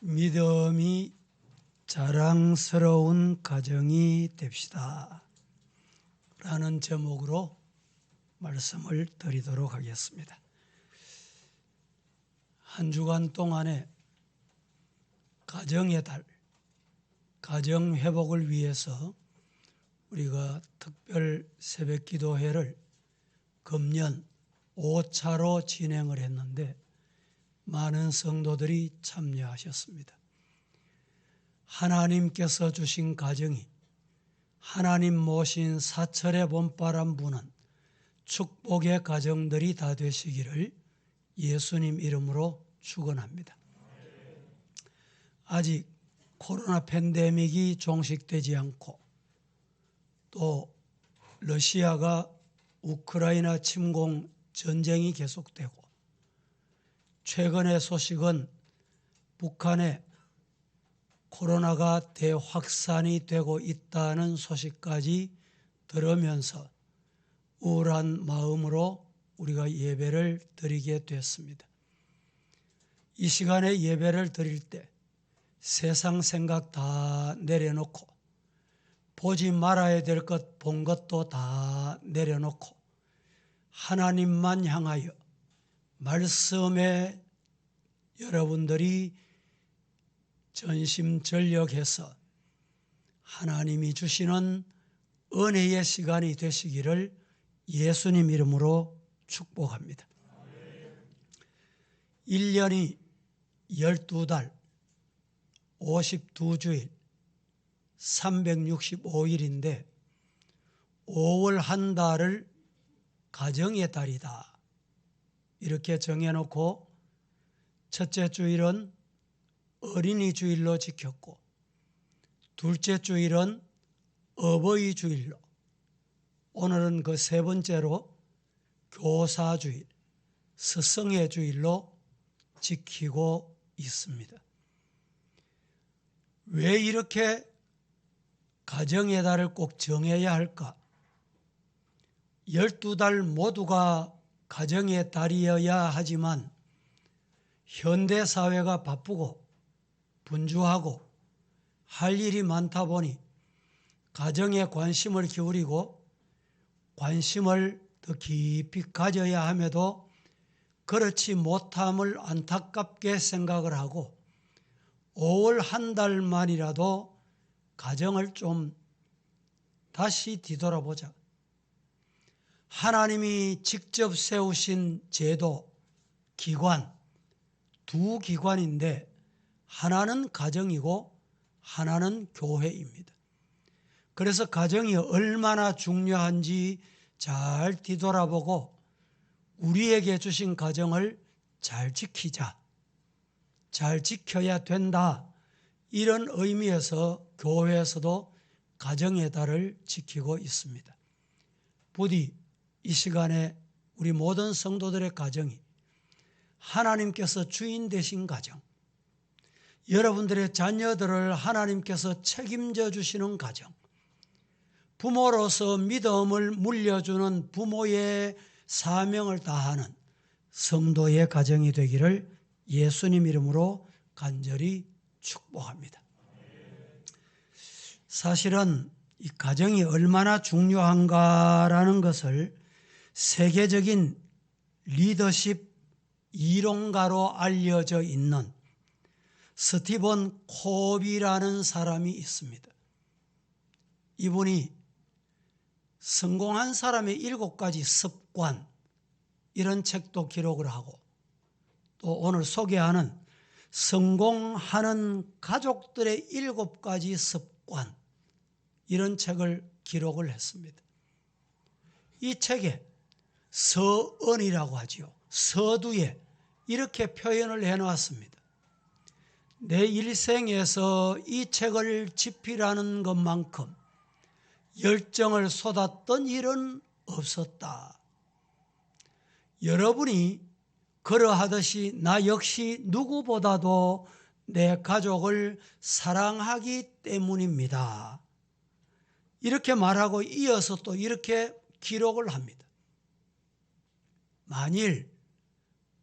믿음이 자랑스러운 가정이 됩시다 라는 제목으로 말씀을 드리도록 하겠습니다. 한 주간 동안에 가정의 달, 가정 회복을 위해서 우리가 특별 새벽 기도회를 금년 5차로 진행을 했는데 많은 성도들이 참여하셨습니다. 하나님께서 주신 가정이 하나님 모신 사철의 봄바람 부는 축복의 가정들이 다 되시기를 예수님 이름으로 축원합니다. 아직 코로나 팬데믹이 종식되지 않고 또 러시아가 우크라이나 침공 전쟁이 계속되고 최근의 소식은 북한에 코로나가 대확산이 되고 있다는 소식까지 들으면서 우울한 마음으로 우리가 예배를 드리게 됐습니다. 이 시간에 예배를 드릴 때 세상 생각 다 내려놓고 보지 말아야 될 것 본 것도 다 내려놓고 하나님만 향하여 말씀에 여러분들이 전심전력해서 하나님이 주시는 은혜의 시간이 되시기를 예수님 이름으로 축복합니다. 1년이 12달, 52주일, 365일인데 5월 한 달을 가정의 달이다 이렇게 정해놓고 첫째 주일은 어린이 주일로 지켰고 둘째 주일은 어버이 주일로, 오늘은 그 세 번째로 교사 주일, 스승의 주일로 지키고 있습니다. 왜 이렇게 가정의 달을 꼭 정해야 할까? 12달 모두가 가정의 달이어야 하지만 현대사회가 바쁘고 분주하고 할 일이 많다 보니 가정에 관심을 기울이고 관심을 더 깊이 가져야 함에도 그렇지 못함을 안타깝게 생각을 하고 5월 한 달만이라도 가정을 좀 다시 뒤돌아보자. 하나님이 직접 세우신 제도, 기관, 두 기관인데 하나는 가정이고 하나는 교회입니다. 그래서 가정이 얼마나 중요한지 잘 뒤돌아보고 우리에게 주신 가정을 잘 지키자, 잘 지켜야 된다, 이런 의미에서 교회에서도 가정의 달을 지키고 있습니다. 부디 이 시간에 우리 모든 성도들의 가정이 하나님께서 주인 되신 가정, 여러분들의 자녀들을 하나님께서 책임져 주시는 가정, 부모로서 믿음을 물려주는 부모의 사명을 다하는 성도의 가정이 되기를 예수님 이름으로 간절히 축복합니다. 사실은 이 가정이 얼마나 중요한가라는 것을 세계적인 리더십 이론가로 알려져 있는 스티븐 코비라는 사람이 있습니다. 이분이 성공한 사람의 7가지 습관, 이런 책도 기록을 하고 또 오늘 소개하는 성공하는 가족들의 7가지 습관, 이런 책을 기록을 했습니다. 이 책에 서언이라고 하지요. 서두에 이렇게 표현을 해놓았습니다. 내 일생에서 이 책을 집필하는 것만큼 열정을 쏟았던 일은 없었다. 여러분이 그러하듯이 나 역시 누구보다도 내 가족을 사랑하기 때문입니다. 이렇게 말하고 이어서 또 이렇게 기록을 합니다. 만일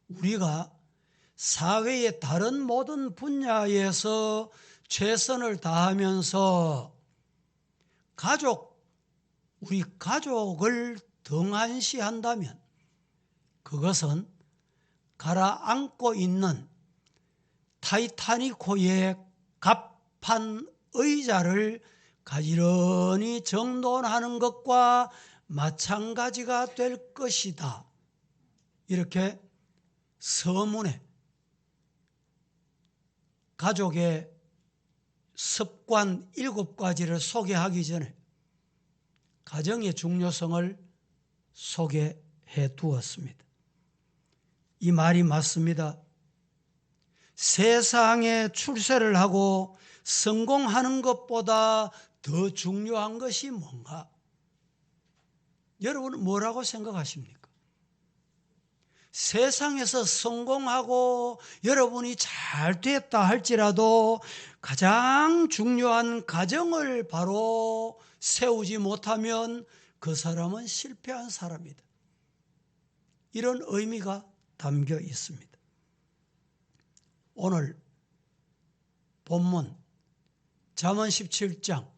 우리가 사회의 다른 모든 분야에서 최선을 다하면서 우리 가족을 등한시한다면 그것은 가라앉고 있는 타이타닉호의 갑판 의자를 가지런히 정돈하는 것과 마찬가지가 될 것이다. 이렇게 서문에 가족의 습관 7가지를 소개하기 전에 가정의 중요성을 소개해 두었습니다. 이 말이 맞습니다. 세상에 출세를 하고 성공하는 것보다 더 중요한 것이 뭔가? 여러분은 뭐라고 생각하십니까? 세상에서 성공하고 여러분이 잘 됐다 할지라도 가장 중요한 가정을 바로 세우지 못하면 그 사람은 실패한 사람이다. 이런 의미가 담겨 있습니다. 오늘 본문 잠언 17장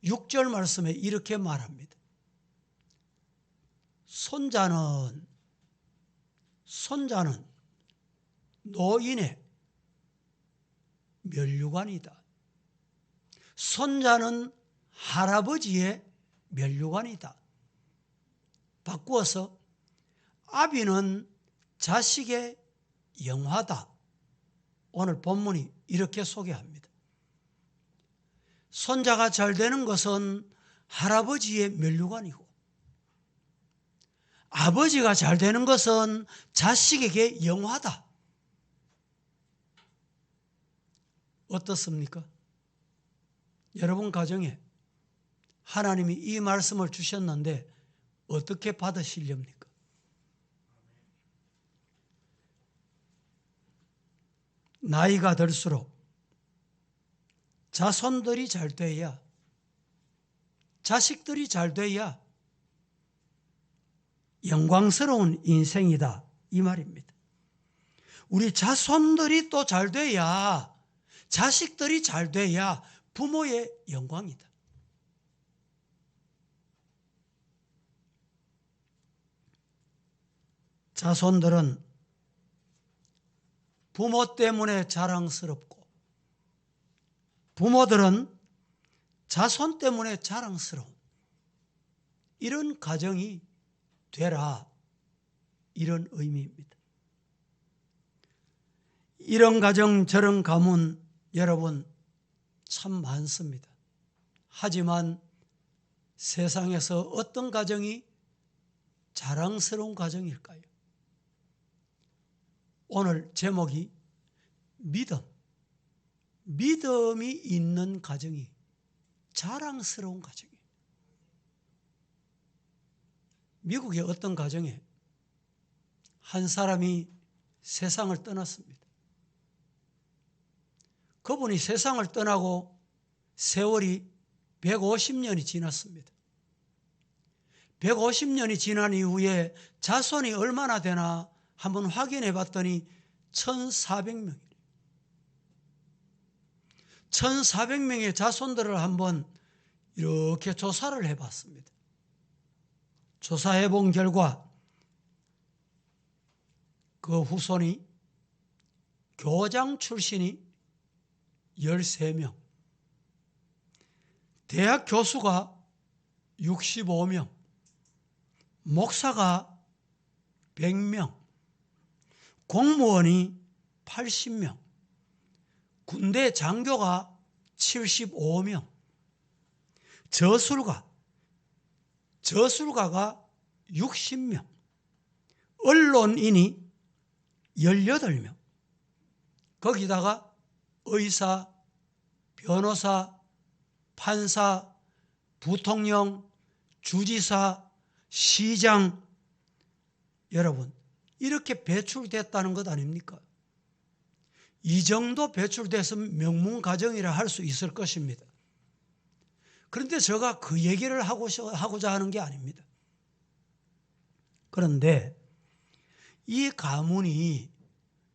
6절 말씀에 이렇게 말합니다. 손자는 노인의 면류관이다. 손자는 할아버지의 면류관이다. 바꾸어서 아비는 자식의 영화다. 오늘 본문이 이렇게 소개합니다. 손자가 잘 되는 것은 할아버지의 면류관이고 아버지가 잘 되는 것은 자식에게 영화다. 어떻습니까? 여러분 가정에 하나님이 이 말씀을 주셨는데 어떻게 받으시렵니까? 나이가 들수록 자손들이 잘 돼야, 자식들이 잘 돼야 영광스러운 인생이다, 이 말입니다. 우리 자손들이 또 잘 돼야, 자식들이 잘 돼야 부모의 영광이다. 자손들은 부모 때문에 자랑스럽고 부모들은 자손 때문에 자랑스러운 이런 가정이 되라, 이런 의미입니다. 이런 가정 저런 가문 여러분 참 많습니다. 하지만 세상에서 어떤 가정이 자랑스러운 가정일까요? 오늘 제목이 믿음이 있는 가정이 자랑스러운 가정이에요. 미국의 어떤 가정에 한 사람이 세상을 떠났습니다. 그분이 세상을 떠나고 세월이 150년이 지났습니다. 150년이 지난 이후에 자손이 얼마나 되나 한번 확인해 봤더니 1,400명이래요. 1,400명의 자손들을 한번 이렇게 조사를 해 봤습니다. 조사해 본 결과 그 후손이 교장 출신이 13명, 대학 교수가 65명, 목사가 100명, 공무원이 80명, 군대 장교가 75명, 저술가가 60명, 언론인이 18명, 거기다가 의사, 변호사, 판사, 부통령, 주지사, 시장, 여러분 이렇게 배출됐다는 것 아닙니까? 이 정도 배출됐으면 명문가정이라 할 수 있을 것입니다. 그런데 제가 그 얘기를 하고자 하는 게 아닙니다. 그런데 이 가문이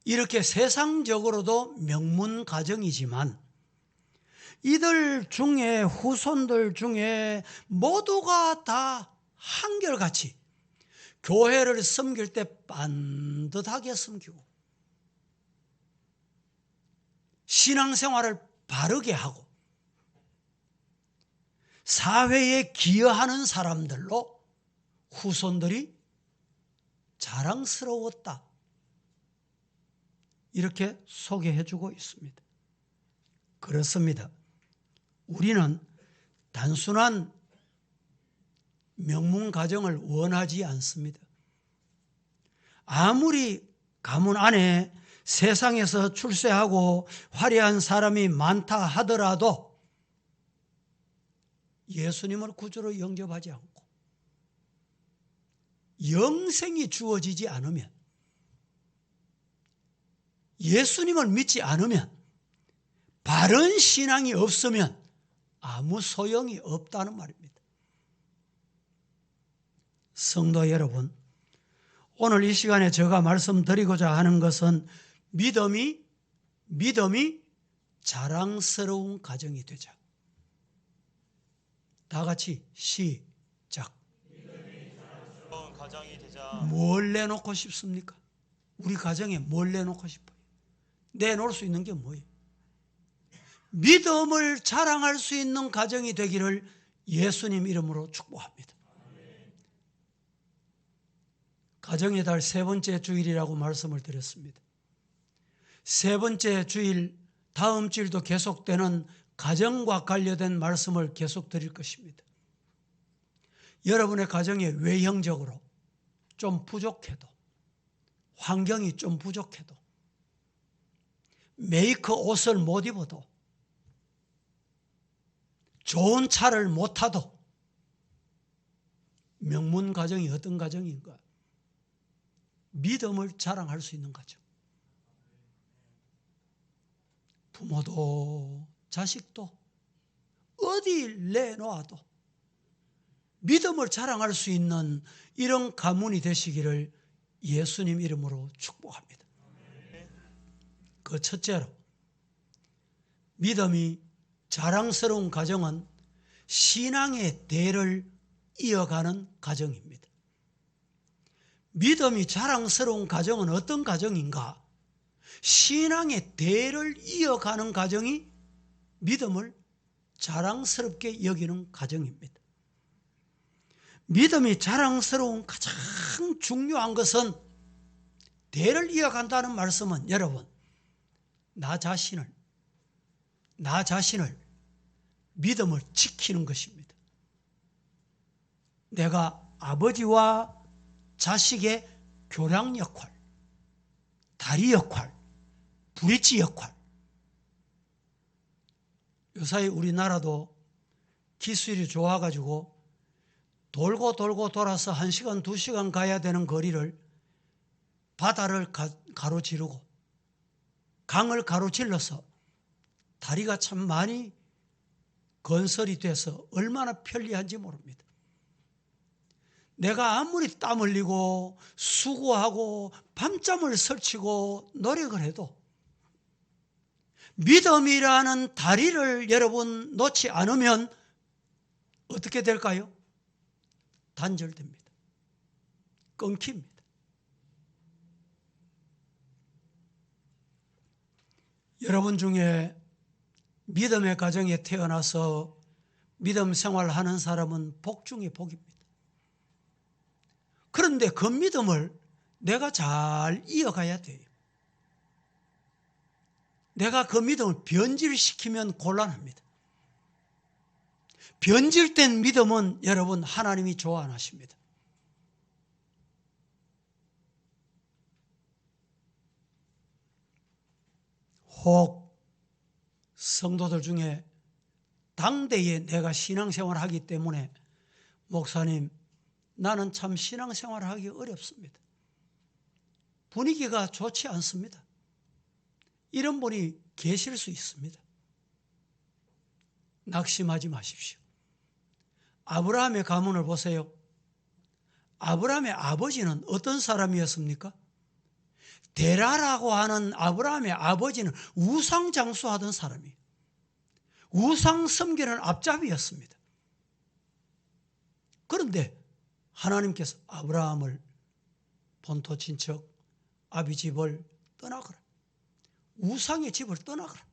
이렇게 세상적으로도 명문 가정이지만 이들 중에 후손들 중에 모두가 다 한결같이 교회를 섬길 때 반듯하게 섬기고 신앙생활을 바르게 하고 사회에 기여하는 사람들로 후손들이 자랑스러웠다. 이렇게 소개해주고 있습니다. 그렇습니다. 우리는 단순한 명문 가정을 원하지 않습니다. 아무리 가문 안에 세상에서 출세하고 화려한 사람이 많다 하더라도 예수님을 구주로 영접하지 않고 영생이 주어지지 않으면, 예수님을 믿지 않으면, 바른 신앙이 없으면 아무 소용이 없다는 말입니다. 성도 여러분, 오늘 이 시간에 제가 말씀드리고자 하는 것은 믿음이 자랑스러운 가정이 되자. 다 같이 시작. 가정이 되자. 뭘 내놓고 싶습니까? 우리 가정에 뭘 내놓고 싶어요? 내놓을 수 있는 게 뭐예요? 믿음을 자랑할 수 있는 가정이 되기를 예수님 이름으로 축복합니다. 가정의 달 세 번째 주일이라고 말씀을 드렸습니다. 세 번째 주일, 다음 주일도 계속되는 가정과 관련된 말씀을 계속 드릴 것입니다. 여러분의 가정에 외형적으로 좀 부족해도, 환경이 좀 부족해도, 메이커 옷을 못 입어도, 좋은 차를 못 타도 명문 가정이 어떤 가정인가? 믿음을 자랑할 수 있는 가정. 부모도 자식도 어디 내놓아도 믿음을 자랑할 수 있는 이런 가문이 되시기를 예수님 이름으로 축복합니다. 그 첫째로, 믿음이 자랑스러운 가정은 신앙의 대를 이어가는 가정입니다. 믿음이 자랑스러운 가정은 어떤 가정인가? 신앙의 대를 이어가는 가정이 믿음을 자랑스럽게 여기는 가정입니다. 믿음이 자랑스러운 가장 중요한 것은, 대를 이어간다는 말씀은 여러분, 나 자신을 믿음을 지키는 것입니다. 내가 아버지와 자식의 교량 역할, 다리 역할, 브릿지 역할. 요사이 우리나라도 기술이 좋아가지고 돌고 돌아서 1시간, 2시간 가야 되는 거리를 바다를 가로지르고 강을 가로질러서 다리가 참 많이 건설이 돼서 얼마나 편리한지 모릅니다. 내가 아무리 땀 흘리고 수고하고 밤잠을 설치고 노력을 해도 믿음이라는 다리를 여러분 놓지 않으면 어떻게 될까요? 단절됩니다. 끊깁니다. 여러분 중에 믿음의 가정에 태어나서 믿음 생활하는 사람은 복 중에 복입니다. 그런데 그 믿음을 내가 잘 이어가야 돼요. 내가 그 믿음을 변질시키면 곤란합니다. 변질된 믿음은 여러분 하나님이 좋아 안 하십니다. 혹 성도들 중에 당대에 내가 신앙생활을 하기 때문에 목사님, 나는 참 신앙생활을 하기 어렵습니다. 분위기가 좋지 않습니다. 이런 분이 계실 수 있습니다. 낙심하지 마십시오. 아브라함의 가문을 보세요. 아브라함의 아버지는 어떤 사람이었습니까? 데라라고 하는 아브라함의 아버지는 우상 장수하던 사람이에요. 우상 섬기는 앞잡이였습니다. 그런데 하나님께서 아브라함을 본토 친척 아비 집을 떠나거라. 우상의 집을 떠나거라.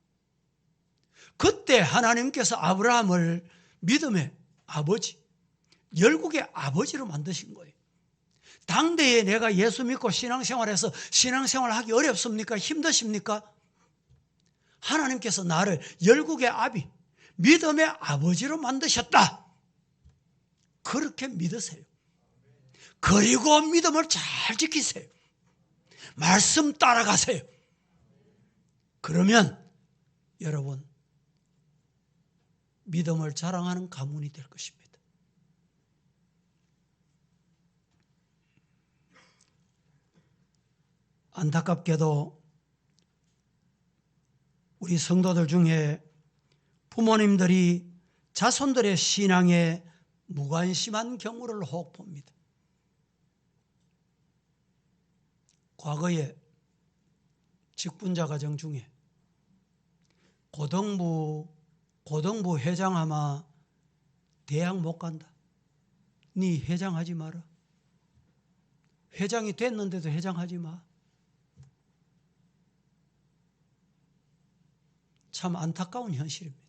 그때 하나님께서 아브라함을 믿음의 아버지, 열국의 아버지로 만드신 거예요. 당대에 내가 예수 믿고 신앙생활해서 신앙생활하기 어렵습니까? 힘드십니까? 하나님께서 나를 열국의 아비, 믿음의 아버지로 만드셨다. 그렇게 믿으세요. 그리고 믿음을 잘 지키세요. 말씀 따라가세요. 그러면 여러분 믿음을 자랑하는 가문이 될 것입니다. 안타깝게도 우리 성도들 중에 부모님들이 자손들의 신앙에 무관심한 경우를 혹 봅니다. 과거에 직분자 가정 중에 고등부 회장하마 대학 못 간다. 네 회장하지 마라. 회장이 됐는데도 회장하지 마. 참 안타까운 현실입니다.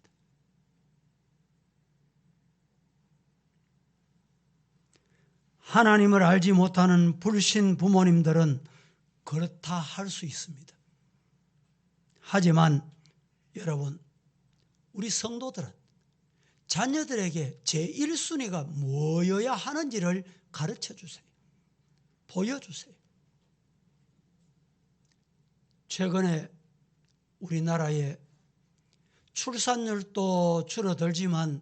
하나님을 알지 못하는 불신 부모님들은 그렇다 할 수 있습니다. 하지만 여러분, 우리 성도들은 자녀들에게 제1순위가 뭐여야 하는지를 가르쳐 주세요. 보여주세요. 최근에 우리나라에 출산율도 줄어들지만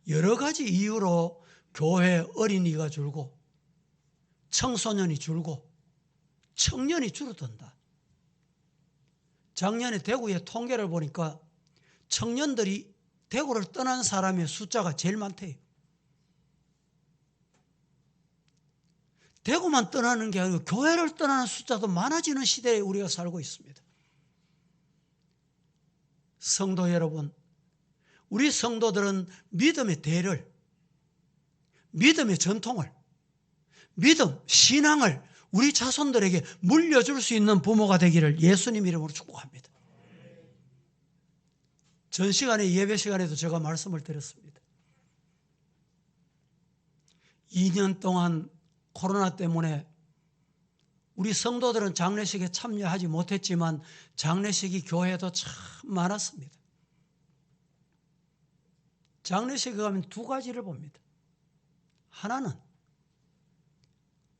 여러 가지 이유로 교회 어린이가 줄고 청소년이 줄고 청년이 줄어든다. 작년에 대구의 통계를 보니까 청년들이 대구를 떠난 사람의 숫자가 제일 많대요. 대구만 떠나는 게 아니고 교회를 떠나는 숫자도 많아지는 시대에 우리가 살고 있습니다. 성도 여러분, 우리 성도들은 믿음의 대를, 믿음의 전통을, 믿음, 신앙을 우리 자손들에게 물려줄 수 있는 부모가 되기를 예수님 이름으로 축복합니다. 전 시간에 예배 시간에도 제가 말씀을 드렸습니다. 2년 동안 코로나 때문에 우리 성도들은 장례식에 참여하지 못했지만 장례식이 교회에도 참 많았습니다. 장례식에 가면 두 가지를 봅니다. 하나는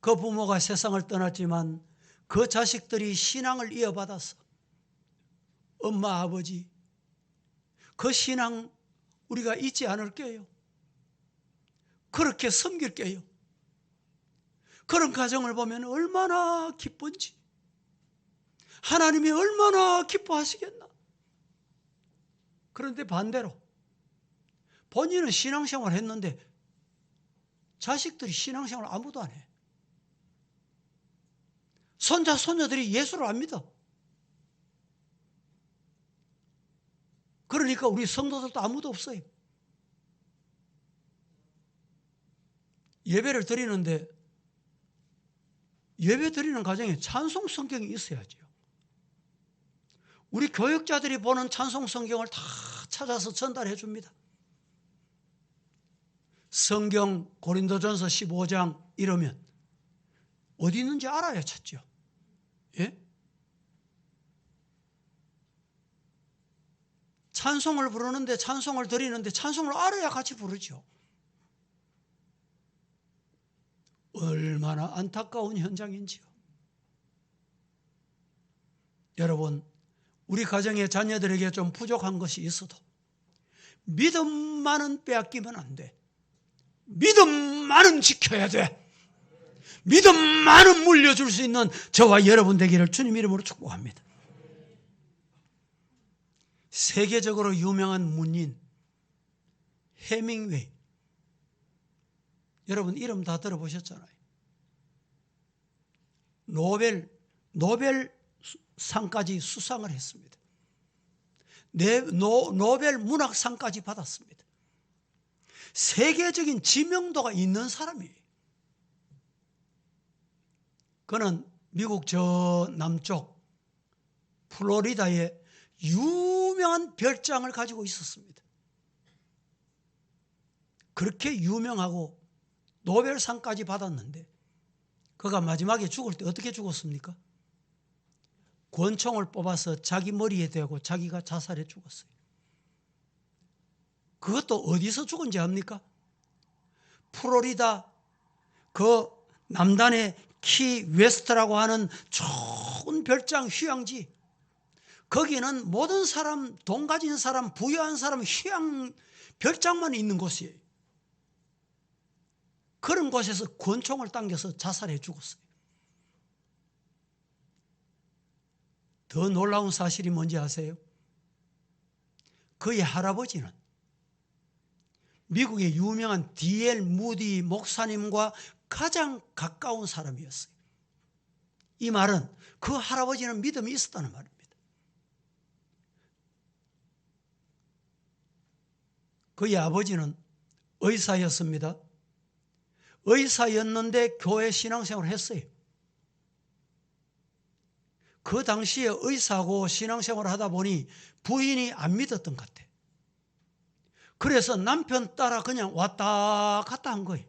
그 부모가 세상을 떠났지만 그 자식들이 신앙을 이어받아서 엄마, 아버지 그 신앙 우리가 잊지 않을게요. 그렇게 섬길게요. 그런 가정을 보면 얼마나 기쁜지, 하나님이 얼마나 기뻐하시겠나. 그런데 반대로 본인은 신앙생활 했는데 자식들이 신앙생활 아무도 안 해. 손자, 손녀들이 예수를 안 믿어. 그러니까 우리 성도들도 아무도 없어요. 예배를 드리는데 예배 드리는 가정에 찬송 성경이 있어야죠. 우리 교육자들이 보는 찬송 성경을 다 찾아서 전달해 줍니다. 성경 고린도전서 15장 이러면 어디 있는지 알아야 찾죠. 예? 찬송을 부르는데 찬송을 드리는데 찬송을 알아야 같이 부르죠. 얼마나 안타까운 현장인지요. 여러분, 우리 가정의 자녀들에게 좀 부족한 것이 있어도 믿음만은 빼앗기면 안 돼. 믿음만은 지켜야 돼. 믿음만은 물려줄 수 있는 저와 여러분 되기를 주님 이름으로 축복합니다. 세계적으로 유명한 문인 해밍웨이, 여러분 이름 다 들어보셨잖아요. 노벨 상까지 수상을 했습니다. 노벨 문학상까지 받았습니다. 세계적인 지명도가 있는 사람이에요. 그는 미국 저 남쪽 플로리다에 유명한 별장을 가지고 있었습니다. 그렇게 유명하고 노벨상까지 받았는데 그가 마지막에 죽을 때 어떻게 죽었습니까? 권총을 뽑아서 자기 머리에 대고 자기가 자살해 죽었어요. 그것도 어디서 죽은지 압니까? 플로리다 그 남단의 키 웨스트라고 하는 좋은 별장 휴양지, 거기는 모든 사람, 돈 가진 사람, 부유한 사람 휴양 별장만 있는 곳이에요. 그런 곳에서 권총을 당겨서 자살해 죽었어요. 더 놀라운 사실이 뭔지 아세요? 그의 할아버지는 미국의 유명한 D.L. 무디 목사님과 가장 가까운 사람이었어요. 이 말은 그 할아버지는 믿음이 있었다는 말입니다. 그의 아버지는 의사였습니다. 의사였는데 교회 신앙생활을 했어요. 그 당시에 의사고 신앙생활을 하다 보니 부인이 안 믿었던 것 같아요. 그래서 남편 따라 그냥 왔다 갔다 한 거예요.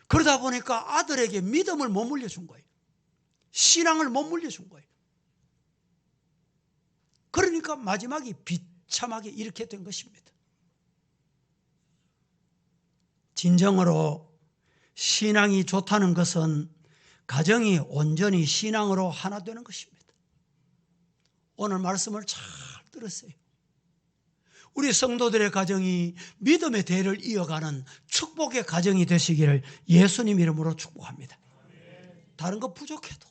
그러다 보니까 아들에게 믿음을 못 물려준 거예요. 신앙을 못 물려준 거예요. 그러니까 마지막에 비참하게 이렇게 된 것입니다. 진정으로 신앙이 좋다는 것은 가정이 온전히 신앙으로 하나 되는 것입니다. 오늘 말씀을 잘 들으세요. 우리 성도들의 가정이 믿음의 대를 이어가는 축복의 가정이 되시기를 예수님 이름으로 축복합니다. 다른 거 부족해도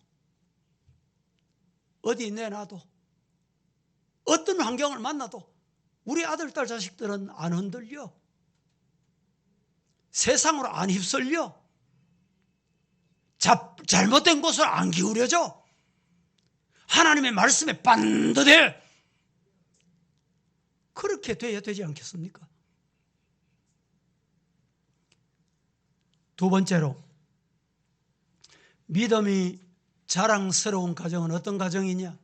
어디 내놔도 어떤 환경을 만나도 우리 아들, 딸, 자식들은 안 흔들려. 세상으로 안 휩쓸려. 잘못된 곳을 안 기울여져. 하나님의 말씀에 반듯해. 그렇게 돼야 되지 않겠습니까? 두 번째로, 믿음이 자랑스러운 가정은 어떤 가정이냐?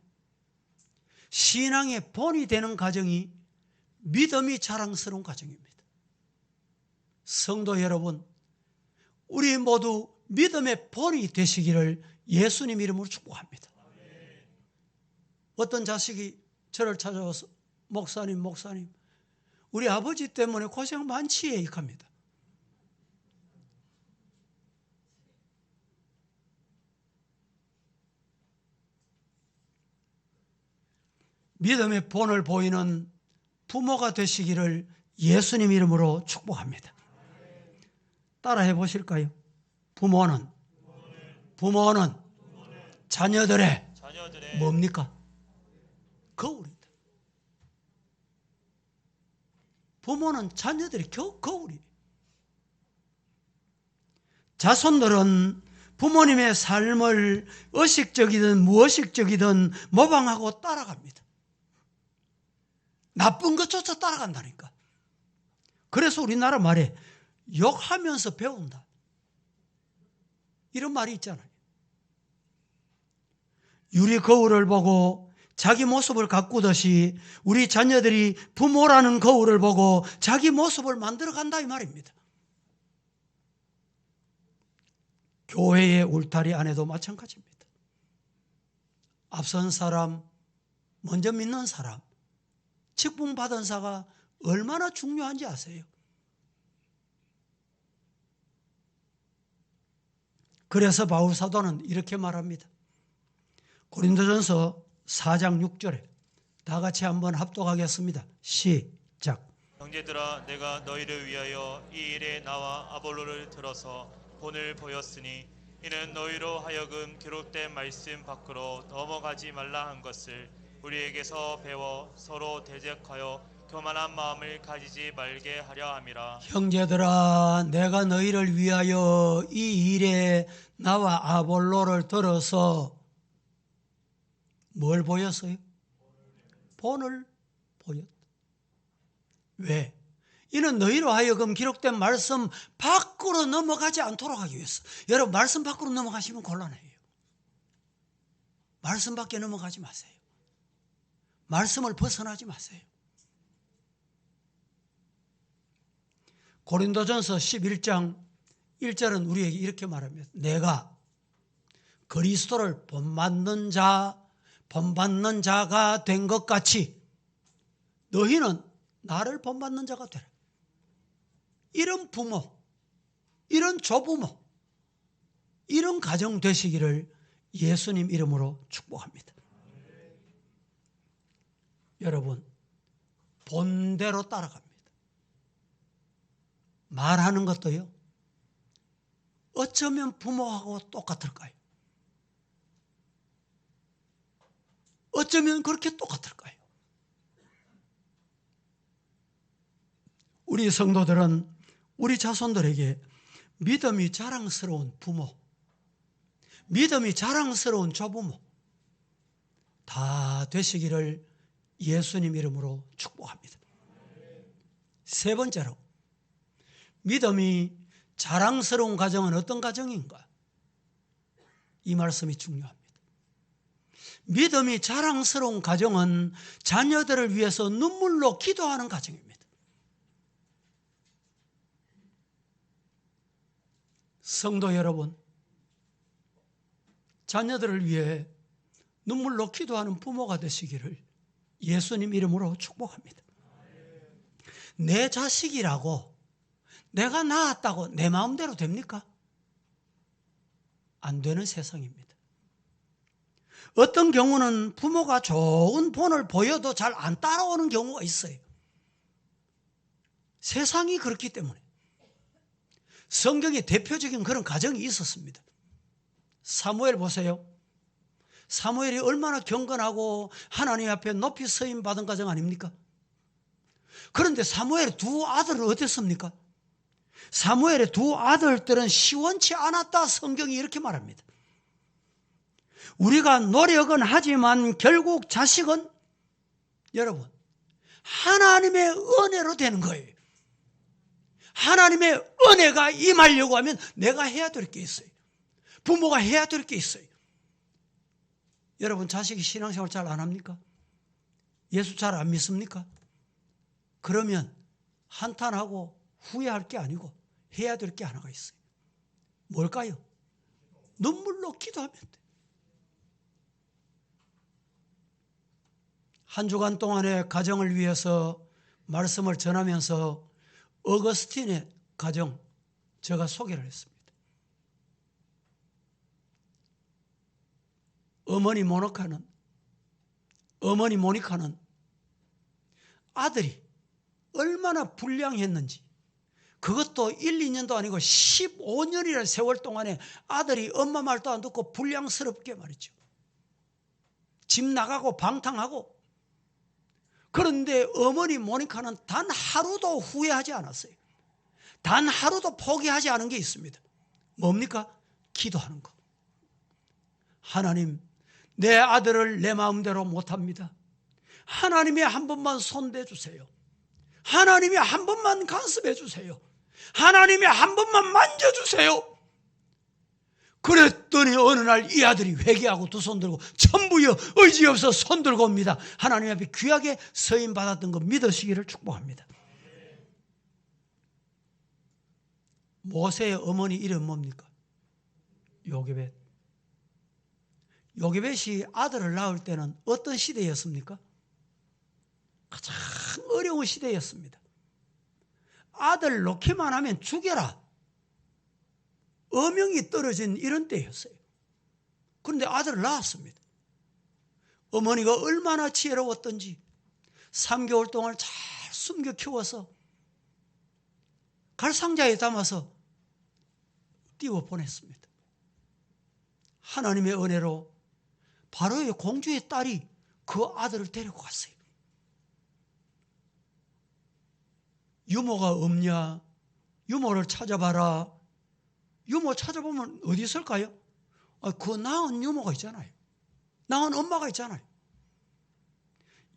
신앙의 본이 되는 가정이 믿음이 자랑스러운 가정입니다. 성도 여러분, 우리 모두 믿음의 본이 되시기를 예수님 이름으로 축복합니다. 어떤 자식이 저를 찾아와서 목사님, 우리 아버지 때문에 고생 많지 얘기합니다. 믿음의 본을 보이는 부모가 되시기를 예수님 이름으로 축복합니다. 따라해 보실까요? 부모는 자녀들의 뭡니까? 거울이다. 부모는 자녀들의 거울이. 자손들은 부모님의 삶을 의식적이든 무의식적이든 모방하고 따라갑니다. 나쁜 것조차 따라간다니까. 그래서 우리나라 말에 욕하면서 배운다, 이런 말이 있잖아요. 유리 거울을 보고 자기 모습을 가꾸듯이 우리 자녀들이 부모라는 거울을 보고 자기 모습을 만들어간다 이 말입니다. 교회의 울타리 안에도 마찬가지입니다. 앞선 사람, 먼저 믿는 사람, 직분받은 자가 얼마나 중요한지 아세요? 그래서 바울 사도는 이렇게 말합니다. 고린도전서 4장 6절에 다 같이 한번 합독하겠습니다. 시작. 형제들아, 내가 너희를 위하여 이 일에 나와 아볼로를 들어서 본을 보였으니 이는 너희로 하여금 기록된 말씀 밖으로 넘어가지 말라 한 것을 우리에게서 배워 서로 대적하여 교만한 마음을 가지지 말게 하려 함이라. 형제들아, 내가 너희를 위하여 이 일에 나와 아볼로를 들어서 뭘 보였어요? 본을 보였다. 왜? 이는 너희로 하여금 기록된 말씀 밖으로 넘어가지 않도록 하기 위해서. 여러분, 말씀 밖으로 넘어가시면 곤란해요. 말씀 밖에 넘어가지 마세요. 말씀을 벗어나지 마세요. 고린도전서 11장 1절은 우리에게 이렇게 말합니다. 내가 그리스도를 본받는 자가 된 것 같이 너희는 나를 본받는 자가 되라. 이런 부모, 이런 조부모, 이런 가정 되시기를 예수님 이름으로 축복합니다. 여러분, 본대로 따라갑니다. 말하는 것도요, 어쩌면 부모하고 똑같을까요? 어쩌면 그렇게 똑같을까요? 우리 성도들은 우리 자손들에게 믿음이 자랑스러운 부모, 믿음이 자랑스러운 조부모 다 되시기를 예수님 이름으로 축복합니다. 세 번째로, 믿음이 자랑스러운 가정은 어떤 가정인가? 이 말씀이 중요합니다. 믿음이 자랑스러운 가정은 자녀들을 위해서 눈물로 기도하는 가정입니다. 성도 여러분, 자녀들을 위해 눈물로 기도하는 부모가 되시기를 예수님 이름으로 축복합니다. 내 자식이라고 내가 낳았다고 내 마음대로 됩니까? 안 되는 세상입니다. 어떤 경우는 부모가 좋은 본을 보여도 잘 안 따라오는 경우가 있어요. 세상이 그렇기 때문에. 성경에 대표적인 그런 가정이 있었습니다. 사무엘 보세요. 사무엘이 얼마나 경건하고 하나님 앞에 높이 서임 받은 가정 아닙니까? 그런데 사무엘의 두 아들은 어땠습니까? 사무엘의 두 아들들은 시원치 않았다. 성경이 이렇게 말합니다. 우리가 노력은 하지만 결국 자식은 여러분 하나님의 은혜로 되는 거예요. 하나님의 은혜가 임하려고 하면 내가 해야 될 게 있어요. 부모가 해야 될 게 있어요. 여러분, 자식이 신앙생활 잘 안 합니까? 예수 잘 안 믿습니까? 그러면 한탄하고 후회할 게 아니고 해야 될 게 하나가 있어요. 뭘까요? 눈물로 기도하면 돼요. 한 주간 동안의 가정을 위해서 말씀을 전하면서 어거스틴의 가정 제가 소개를 했습니다. 어머니 모니카는 아들이 얼마나 불량했는지, 그것도 1, 2년도 아니고 15년이라는 세월 동안에 아들이 엄마 말도 안 듣고 불량스럽게 말이죠. 집 나가고 방탕하고. 그런데 어머니 모니카는 단 하루도 후회하지 않았어요. 단 하루도 포기하지 않은 게 있습니다. 뭡니까? 기도하는 거. 하나님, 내 아들을 내 마음대로 못합니다. 하나님이 한 번만 손대 주세요. 하나님이 한 번만 간섭해 주세요. 하나님이 한 번만 만져주세요. 그랬더니 어느 날 이 아들이 회개하고 두 손 들고 천부여 의지 없어 손 들고 옵니다. 하나님 앞에 귀하게 서임 받았던 거 믿으시기를 축복합니다. 모세의 어머니 이름 뭡니까? 요게벳. 요게벳이 아들을 낳을 때는 어떤 시대였습니까? 가장 어려운 시대였습니다. 아들 놓기만 하면 죽여라. 어명이 떨어진 이런 때였어요. 그런데 아들을 낳았습니다. 어머니가 얼마나 지혜로웠던지 3개월 동안 잘 숨겨 키워서 갈상자에 담아서 띄워 보냈습니다. 하나님의 은혜로 바로의 공주의 딸이 그 아들을 데리고 갔어요. 유모가 없냐? 유모를 찾아봐라. 유모 찾아보면 어디 있을까요? 그 낳은 유모가 있잖아요. 낳은 엄마가 있잖아요.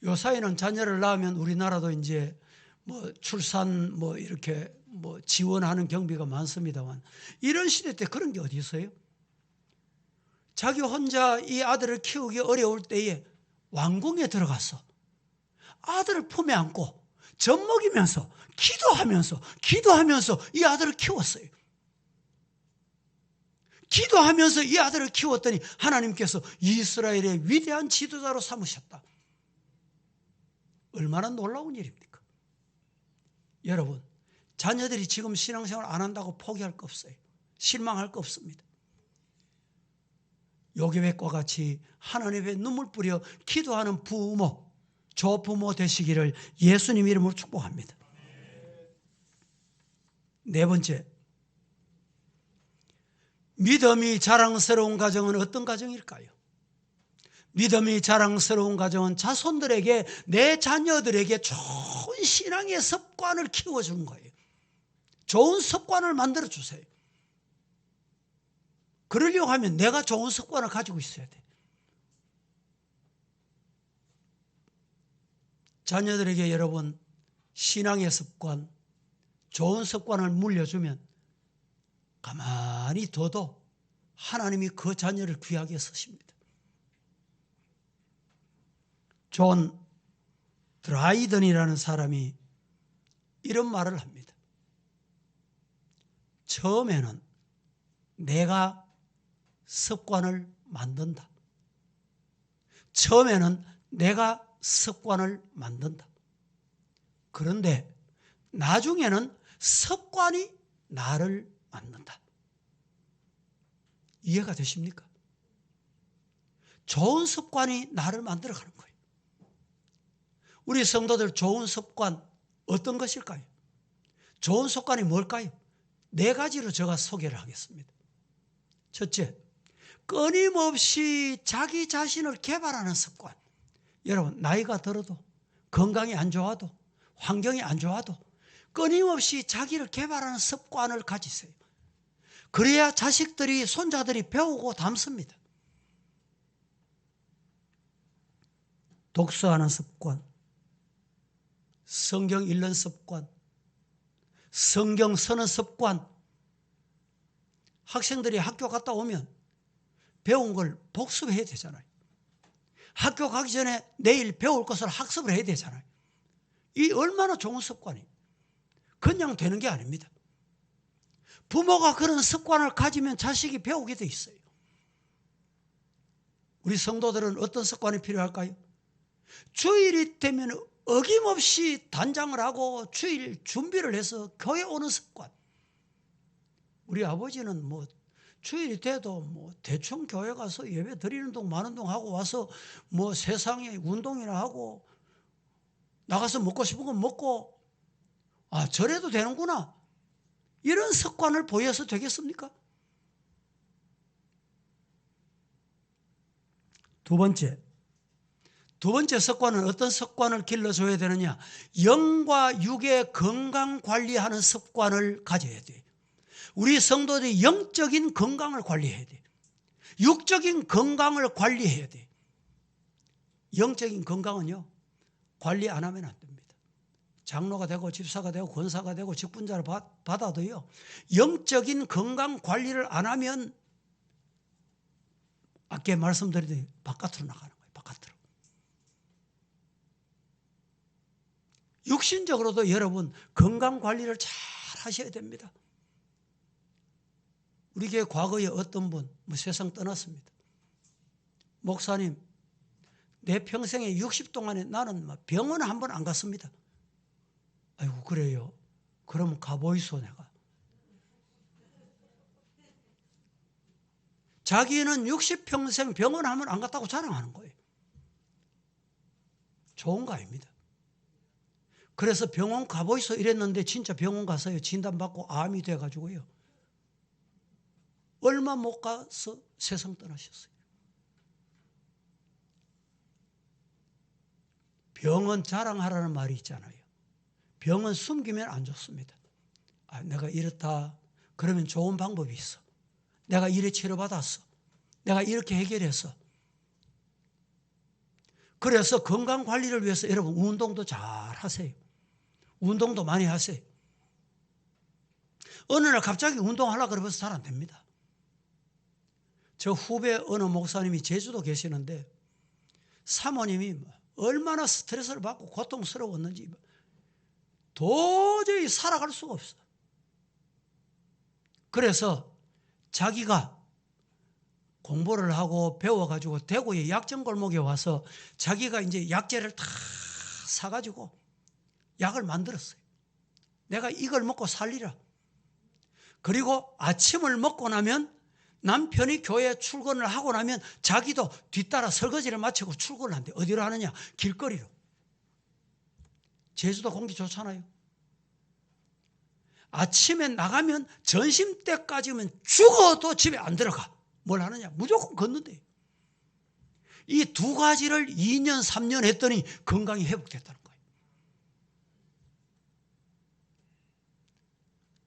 요 사이는 자녀를 낳으면 우리나라도 이제 뭐 출산 뭐 이렇게 뭐 지원하는 경비가 많습니다만, 이런 시대 때 그런 게 어디 있어요? 자기 혼자 이 아들을 키우기 어려울 때에 왕궁에 들어가서 아들을 품에 안고 젖 먹이면서 기도하면서 이 아들을 키웠어요. 기도하면서 이 아들을 키웠더니 하나님께서 이스라엘의 위대한 지도자로 삼으셨다. 얼마나 놀라운 일입니까? 여러분, 자녀들이 지금 신앙생활 안 한다고 포기할 거 없어요. 실망할 거 없습니다. 요계획과 같이 하나님의 눈물 뿌려 기도하는 부모, 조부모 되시기를 예수님 이름으로 축복합니다. 네 번째, 믿음이 자랑스러운 가정은 어떤 가정일까요? 믿음이 자랑스러운 가정은 자손들에게, 내 자녀들에게 좋은 신앙의 습관을 키워주는 거예요. 좋은 습관을 만들어 주세요. 그러려고 하면 내가 좋은 습관을 가지고 있어야 돼. 자녀들에게 여러분 신앙의 습관, 좋은 습관을 물려주면 가만히 둬도 하나님이 그 자녀를 귀하게 쓰십니다. 존 드라이던이라는 사람이 이런 말을 합니다. 처음에는 내가 습관을 만든다. 처음에는 내가 습관을 만든다. 그런데 나중에는 습관이 나를 만든다. 이해가 되십니까? 좋은 습관이 나를 만들어가는 거예요. 우리 성도들 좋은 습관 어떤 것일까요? 좋은 습관이 뭘까요? 네 가지로 제가 소개를 하겠습니다. 첫째, 끊임없이 자기 자신을 개발하는 습관. 여러분, 나이가 들어도, 건강이 안 좋아도, 환경이 안 좋아도 끊임없이 자기를 개발하는 습관을 가지세요. 그래야 자식들이, 손자들이 배우고 담습니다. 독서하는 습관, 성경 읽는 습관, 성경 쓰는 습관. 학생들이 학교 갔다 오면 배운 걸 복습해야 되잖아요. 학교 가기 전에 내일 배울 것을 학습을 해야 되잖아요. 이 얼마나 좋은 습관이에요. 그냥 되는 게 아닙니다. 부모가 그런 습관을 가지면 자식이 배우게 돼 있어요. 우리 성도들은 어떤 습관이 필요할까요? 주일이 되면 어김없이 단장을 하고 주일 준비를 해서 교회 오는 습관. 우리 아버지는 뭐 주일이 돼도 뭐 대충 교회 가서 예배 드리는 동 마는 동 하고 와서 뭐 세상에 운동이나 하고 나가서 먹고 싶은 건 먹고, 아, 저래도 되는구나, 이런 습관을 보여서 되겠습니까? 두 번째 습관은 어떤 습관을 길러줘야 되느냐? 영과 육의 건강 관리하는 습관을 가져야 돼요. 우리 성도들이 영적인 건강을 관리해야 돼요. 육적인 건강을 관리해야 돼요. 영적인 건강은요, 관리 안 하면 안 됩니다. 장로가 되고 집사가 되고 권사가 되고 직분자를 받아도요, 영적인 건강 관리를 안 하면 아까 말씀드렸듯이 바깥으로 나가는 거예요. 바깥으로. 육신적으로도 여러분 건강 관리를 잘 하셔야 됩니다. 우리 교회 과거에 어떤 분, 뭐 세상 떠났습니다. 목사님, 내 평생에 60 동안에 나는 병원 한 번 안 갔습니다. 아이고, 그래요? 그러면 가보이소. 내가. 자기는 60평생 병원 한 번 안 갔다고 자랑하는 거예요. 좋은 거 아닙니다. 그래서 병원 가보이소 이랬는데 진짜 병원 가서요, 진단받고 암이 돼가지고요, 얼마 못 가서 세상 떠나셨어요. 병은 자랑하라는 말이 있잖아요. 병은 숨기면 안 좋습니다. 아, 내가 이렇다. 그러면 좋은 방법이 있어. 내가 이래 치료받았어. 내가 이렇게 해결했어. 그래서 건강 관리를 위해서 여러분 운동도 잘 하세요. 운동도 많이 하세요. 어느 날 갑자기 운동하려고 그러면서 잘 안 됩니다. 저 후배 어느 목사님이 제주도 계시는데 사모님이 얼마나 스트레스를 받고 고통스러웠는지 도저히 살아갈 수가 없어. 그래서 자기가 공부를 하고 배워가지고 대구의 약정골목에 와서 자기가 이제 약재를 다 사가지고 약을 만들었어요. 내가 이걸 먹고 살리라. 그리고 아침을 먹고 나면 남편이 교회에 출근을 하고 나면 자기도 뒤따라 설거지를 마치고 출근을 한대. 어디로 하느냐? 길거리로. 제주도 공기 좋잖아요. 아침에 나가면 점심때까지면 죽어도 집에 안 들어가. 뭘 하느냐? 무조건 걷는데. 이 두 가지를 2년, 3년 했더니 건강이 회복됐다는 거예요.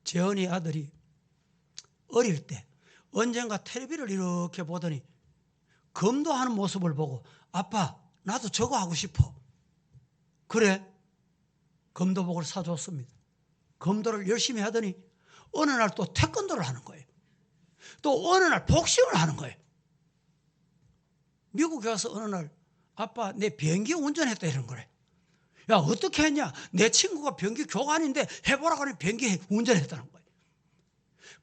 재현이 아들이 어릴 때 언젠가 텔레비를 이렇게 보더니 검도하는 모습을 보고 아빠 나도 저거 하고 싶어. 그래 검도복을 사줬습니다. 검도를 열심히 하더니 어느 날 또 태권도를 하는 거예요. 또 어느 날 복싱을 하는 거예요. 미국에 와서 어느 날 아빠 내 비행기 운전했다 이런 거래. 야 어떻게 했냐? 내 친구가 비행기 교관인데 해보라고 하니 비행기 운전했다는 거예요.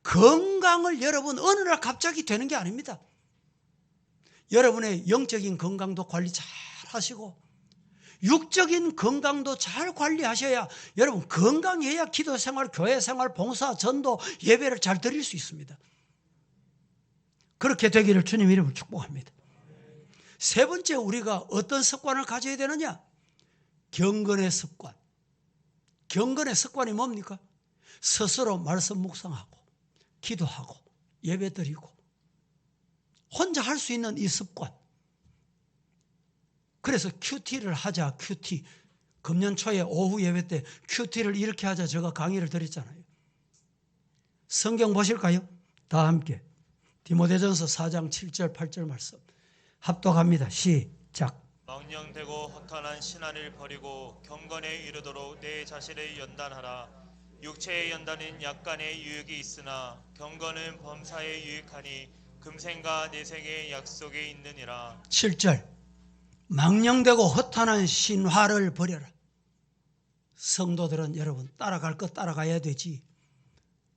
건강을 여러분 어느 날 갑자기 되는 게 아닙니다. 여러분의 영적인 건강도 관리 잘 하시고 육적인 건강도 잘 관리하셔야 여러분 건강해야 기도생활, 교회생활, 봉사, 전도, 예배를 잘 드릴 수 있습니다. 그렇게 되기를 주님 이름으로 축복합니다. 세 번째 우리가 어떤 습관을 가져야 되느냐? 경건의 습관. 경건의 습관이 뭡니까? 스스로 말씀 묵상하고 기도하고 예배드리고 혼자 할 수 있는 이 습관. 그래서 큐티를 하자. 큐티. 금년 초에 오후 예배 때 큐티를 이렇게 하자 제가 강의를 드렸잖아요. 성경 보실까요? 다 함께 디모데전서 4장 7절 8절 말씀 합독합니다. 시작. 망령되고 허탄한 신화를 버리고 경건에 이르도록 내 자신을 연단하라. 육체의 연단은 약간의 유익이 있으나 경건은 범사에 유익하니 금생과 내생의 약속에 있느니라. 7절. 망령되고 허탄한 신화를 버려라. 성도들은 여러분 따라갈 것 따라가야 되지.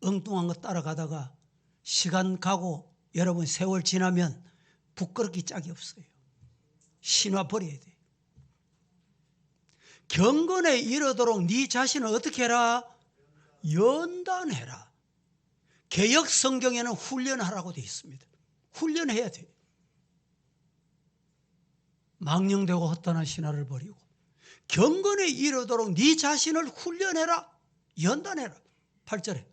엉뚱한 것 따라가다가 시간 가고 여러분 세월 지나면 부끄럽기 짝이 없어요. 신화 버려야 돼. 경건에 이르도록 네 자신을 어떻게 해라? 연단해라. 개역 성경에는 훈련하라고 되어 있습니다. 훈련해야 돼. 망령되고 허탄한 신화를 버리고 경건에 이르도록 네 자신을 훈련해라. 연단해라. 8절에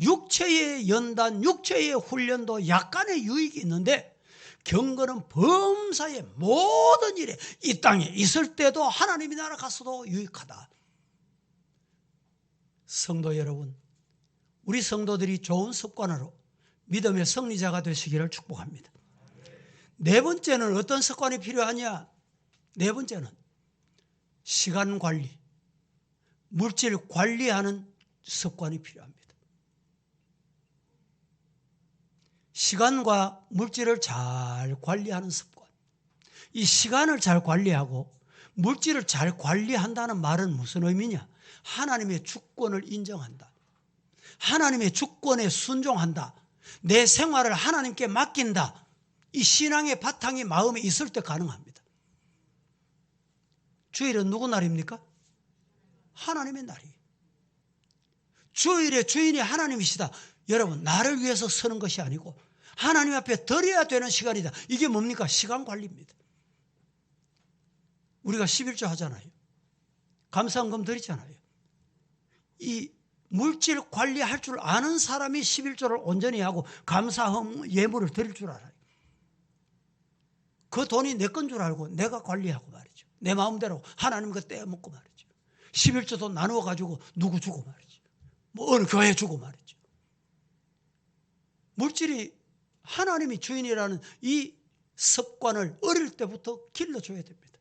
육체의 연단, 육체의 훈련도 약간의 유익이 있는데 경건은 범사의 모든 일에 이 땅에 있을 때도 하나님이 나라 가서도 유익하다. 성도 여러분, 우리 성도들이 좋은 습관으로 믿음의 승리자가 되시기를 축복합니다. 네 번째는 어떤 습관이 필요하냐? 네 번째는 시간 관리, 물질 관리하는 습관이 필요합니다. 시간과 물질을 잘 관리하는 습관. 이 시간을 잘 관리하고 물질을 잘 관리한다는 말은 무슨 의미냐? 하나님의 주권을 인정한다. 하나님의 주권에 순종한다. 내 생활을 하나님께 맡긴다. 이 신앙의 바탕이 마음에 있을 때 가능합니다. 주일은 누구 날입니까? 하나님의 날이에요. 주일의 주인이 하나님이시다. 여러분, 나를 위해서 서는 것이 아니고 하나님 앞에 드려야 되는 시간이다. 이게 뭡니까? 시간 관리입니다. 우리가 11조 하잖아요. 감사헌금 드리잖아요. 이 물질 관리할 줄 아는 사람이 11조를 온전히 하고 감사헌금 예물을 드릴 줄 알아요. 그 돈이 내 건 줄 알고 내가 관리하고 말이죠. 내 마음대로 하나님 거 떼어먹고 말이죠. 11조도 나누어 가지고 누구 주고 말이죠. 뭐 어느 교회 주고 말이죠. 물질이 하나님이 주인이라는 이 습관을 어릴 때부터 길러줘야 됩니다.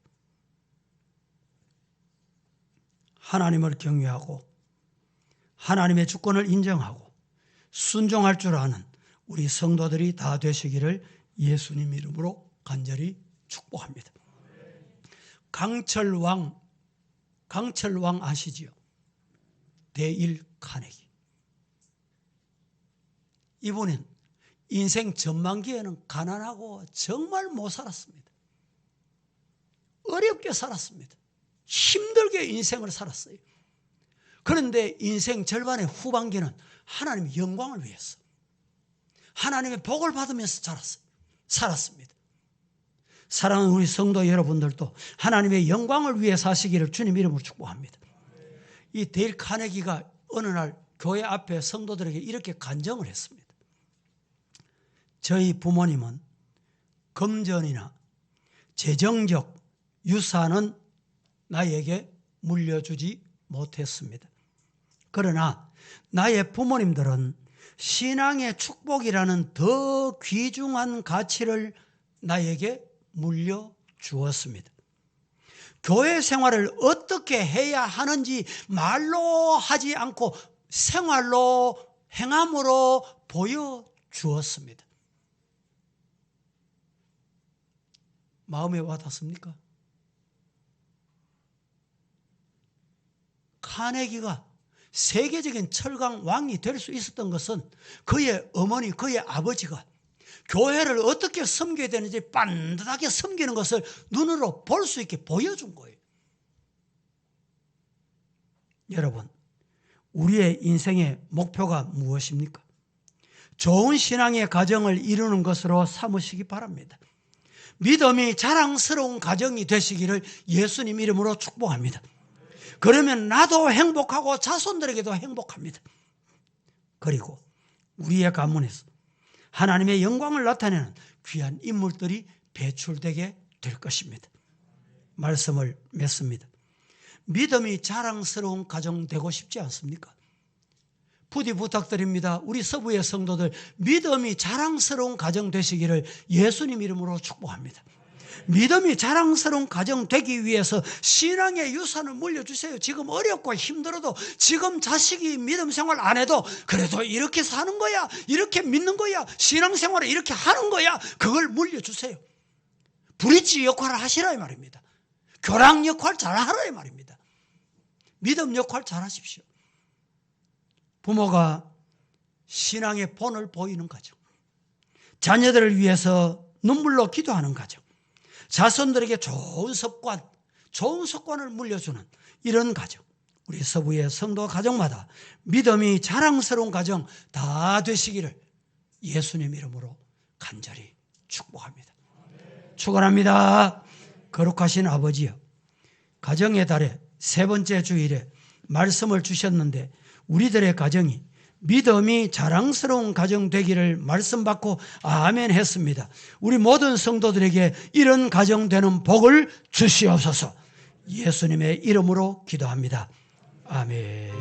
하나님을 경외하고 하나님의 주권을 인정하고 순종할 줄 아는 우리 성도들이 다 되시기를 예수님 이름으로 간절히 축복합니다. 강철왕 아시지요? 데일 카네기. 이분은 인생 전반기에는 가난하고 정말 못 살았습니다. 어렵게 살았습니다. 힘들게 인생을 살았어요. 그런데 인생 절반의 후반기는 하나님의 영광을 위해서 하나님의 복을 받으면서 살았습니다. 사랑하는 우리 성도 여러분들도 하나님의 영광을 위해 사시기를 주님 이름으로 축복합니다. 이 데일 카네기가 어느 날 교회 앞에 성도들에게 이렇게 간증을 했습니다. 저희 부모님은 금전이나 재정적 유산은 나에게 물려주지 못했습니다. 그러나 나의 부모님들은 신앙의 축복이라는 더 귀중한 가치를 나에게 물려주었습니다. 교회 생활을 어떻게 해야 하는지 말로 하지 않고 생활로 행함으로 보여주었습니다. 마음에 와닿습니까? 카네기가 세계적인 철강 왕이 될 수 있었던 것은 그의 어머니, 그의 아버지가 교회를 어떻게 섬겨야 되는지 반듯하게 섬기는 것을 눈으로 볼 수 있게 보여준 거예요. 여러분, 우리의 인생의 목표가 무엇입니까? 좋은 신앙의 가정을 이루는 것으로 삼으시기 바랍니다. 믿음이 자랑스러운 가정이 되시기를 예수님 이름으로 축복합니다. 그러면 나도 행복하고 자손들에게도 행복합니다. 그리고 우리의 가문에서 하나님의 영광을 나타내는 귀한 인물들이 배출되게 될 것입니다. 말씀을 맺습니다. 믿음이 자랑스러운 가정 되고 싶지 않습니까? 부디 부탁드립니다. 우리 서부의 성도들 믿음이 자랑스러운 가정 되시기를 예수님 이름으로 축복합니다. 믿음이 자랑스러운 가정 되기 위해서 신앙의 유산을 물려주세요. 지금 어렵고 힘들어도 지금 자식이 믿음 생활 안 해도 그래도 이렇게 사는 거야, 이렇게 믿는 거야, 신앙생활을 이렇게 하는 거야, 그걸 물려주세요. 브릿지 역할을 하시라 이 말입니다. 교랑 역할 잘하라 이 말입니다. 믿음 역할 잘하십시오. 부모가 신앙의 본을 보이는 가정, 자녀들을 위해서 눈물로 기도하는 가정, 자손들에게 좋은 습관을 물려주는 이런 가정, 우리 서부의 성도 가정마다 믿음이 자랑스러운 가정 다 되시기를 예수님 이름으로 간절히 축복합니다. 축원합니다. 거룩하신 아버지여, 가정의 달의 세 번째 주일에 말씀을 주셨는데 우리들의 가정이 믿음이 자랑스러운 가정 되기를 말씀 받고 아멘 했습니다. 우리 모든 성도들에게 이런 가정 되는 복을 주시옵소서. 예수님의 이름으로 기도합니다. 아멘.